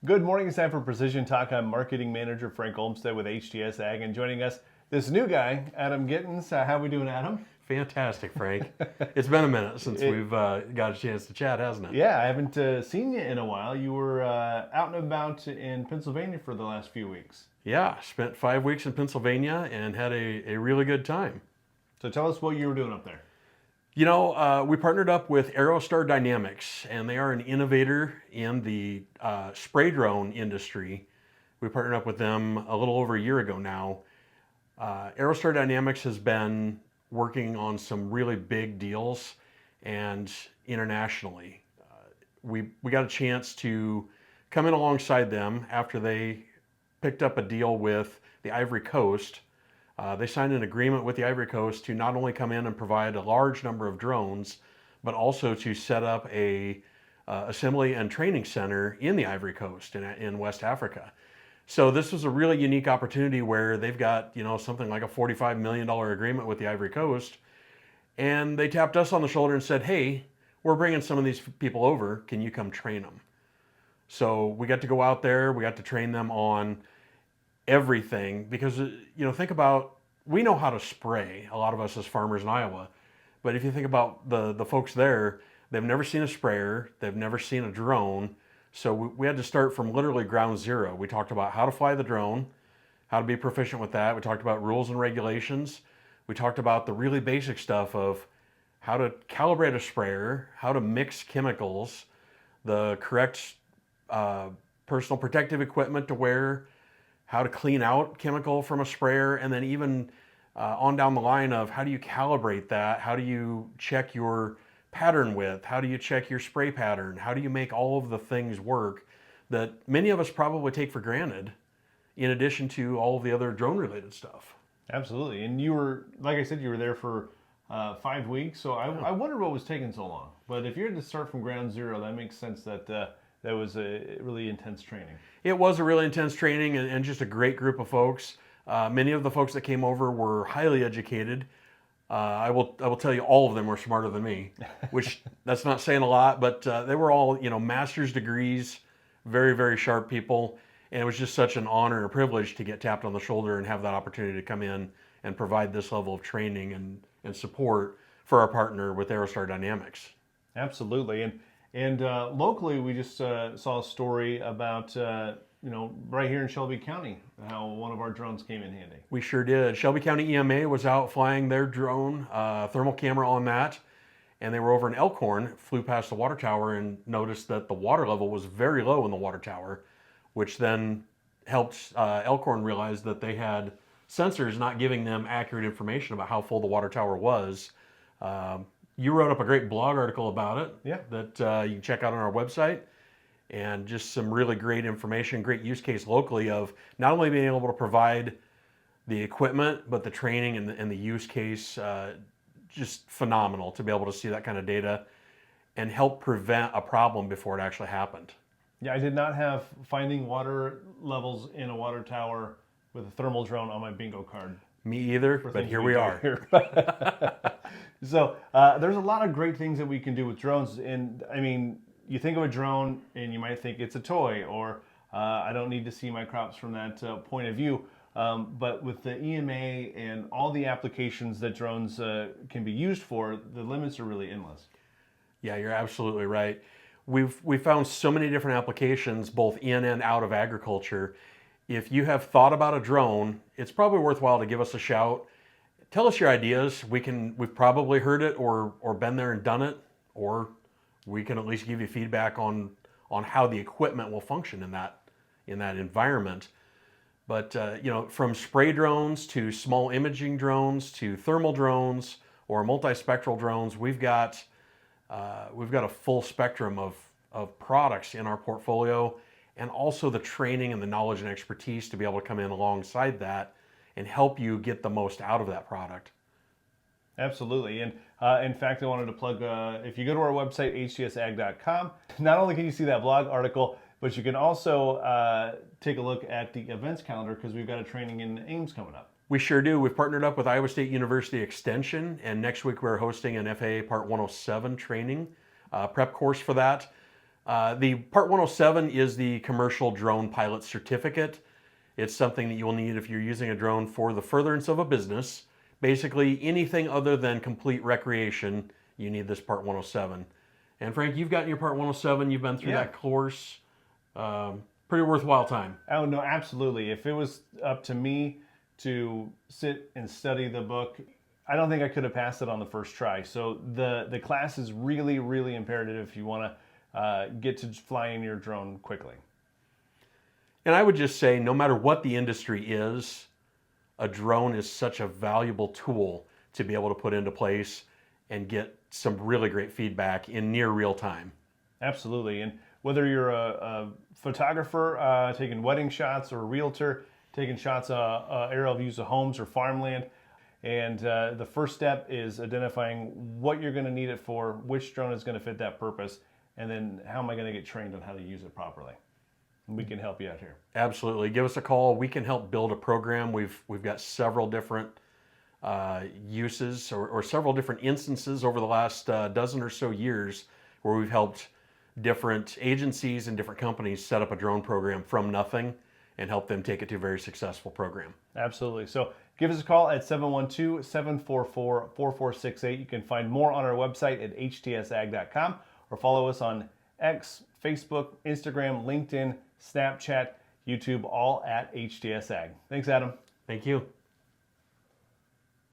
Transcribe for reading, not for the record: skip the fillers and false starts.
Good morning. It's time for Precision Talk. I'm Marketing Manager Frank Olmstead with HTS Ag, and joining us, this new guy, Adam Gittins. How we doing, Adam? Fantastic, Frank. It's been a minute since we've got a chance to chat, hasn't it? Yeah, I haven't seen you in a while. You were out and about in Pennsylvania for the last few weeks. Yeah, spent 5 weeks in Pennsylvania and had a really good time. So tell us what you were doing up there. You know, we partnered up with Aerostar Dynamics, and they are an innovator in the spray drone industry. We partnered up with them a little over a year ago now. Aerostar Dynamics has been working on some really big deals and internationally. We got a chance to come in alongside them after they picked up a deal with the Ivory Coast. They signed an agreement with the Ivory Coast to not only come in and provide a large number of drones, but also to set up a assembly and training center in the Ivory Coast in West Africa. So this was a really unique opportunity where they've got, you know, something like a $45 million agreement with the Ivory Coast, and they tapped us on the shoulder and said, "Hey, we're bringing some of these people over. Can you come train them?" So we got to go out there. We got to train them on everything because, you know, think about, we know how to spray, a lot of us as farmers in Iowa, but if you think about the folks there, they've never seen a sprayer, they've never seen a drone. So we had to start from literally ground zero. We talked about how to fly the drone, how to be proficient with that. We talked about rules and regulations. We talked about the really basic stuff of how to calibrate a sprayer, how to mix chemicals, the correct personal protective equipment to wear, how to clean out chemical from a sprayer, and then even on down the line of how do you calibrate that, how do you check your pattern width, how do you check your spray pattern, how do you make all of the things work that many of us probably take for granted, in addition to all of the other drone related stuff. Absolutely. And you were, like I said, you were there for 5 weeks. So I wonder what was taking so long. But if you're to start from ground zero, that makes sense that that was a really intense training. It was a really intense training and just a great group of folks. Many of the folks that came over were highly educated. I will tell you, all of them were smarter than me, which that's not saying a lot, but they were all, you know, master's degrees, very, very sharp people. And it was just such an honor and a privilege to get tapped on the shoulder and have that opportunity to come in and provide this level of training and support for our partner with Aerostar Dynamics. Absolutely. And locally, we just saw a story about, you know, right here in Shelby County, how one of our drones came in handy. We sure did. Shelby County EMA was out flying their drone, thermal camera on that, and they were over in Elkhorn, flew past the water tower and noticed that the water level was very low in the water tower, which then helped Elkhorn realize that they had sensors not giving them accurate information about how full the water tower was. You wrote up a great blog article about it, Yeah, that you can check out on our website, and just some really great information, great use case locally of not only being able to provide the equipment, but the training and the use case, just phenomenal to be able to see that kind of data and help prevent a problem before it actually happened. Yeah, I did not have finding water levels in a water tower with a thermal drone on my bingo card. Me either, For but things here we are. here. So there's a lot of great things that we can do with drones. And I mean, you think of a drone and you might think it's a toy, or I don't need to see my crops from that point of view. But with the EMA and all the applications that drones can be used for, the limits are really endless. Yeah, you're absolutely right. We've found so many different applications, both in and out of agriculture. If you have thought about a drone, it's probably worthwhile to give us a shout. Tell us your ideas. We've probably heard it or been there and done it, or we can at least give you feedback on how the equipment will function in that environment. But you know, from spray drones to small imaging drones to thermal drones or multispectral drones, we've got a full spectrum of products in our portfolio, and also the training and the knowledge and expertise to be able to come in alongside that and help you get the most out of that product. Absolutely. And in fact, I wanted to plug, if you go to our website, htsag.com, not only can you see that blog article, but you can also take a look at the events calendar, because we've got a training in Ames coming up. We sure do. We've partnered up with Iowa State University Extension, and next week we're hosting an FAA Part 107 training prep course for that. The Part 107 is the Commercial Drone Pilot Certificate. It's something that you will need if you're using a drone for the furtherance of a business. Basically, anything other than complete recreation, you need this Part 107. And Frank, you've gotten your Part 107. You've been through Yeah. that course. Pretty worthwhile time. Oh no, absolutely. If it was up to me to sit and study the book, I don't think I could have passed it on the first try. So the class is really, really imperative if you want to get to flying your drone quickly. And I would just say, no matter what the industry is, a drone is such a valuable tool to be able to put into place and get some really great feedback in near real time. Absolutely. And whether you're a photographer taking wedding shots, or a realtor taking shots aerial views of homes or farmland, and the first step is identifying what you're going to need it for, which drone is going to fit that purpose, and then how am I going to get trained on how to use it properly. And we can help you out here. Absolutely. Give us a call. We can help build a program. We've got several different uses or several different instances over the last dozen or so years where we've helped different agencies and different companies set up a drone program from nothing and help them take it to a very successful program. Absolutely. So give us a call at 712-744-4468. You can find more on our website at htsag.com, or follow us on X, Facebook, Instagram, LinkedIn, Snapchat, YouTube, all at HTSAG. Thanks, Adam. Thank you.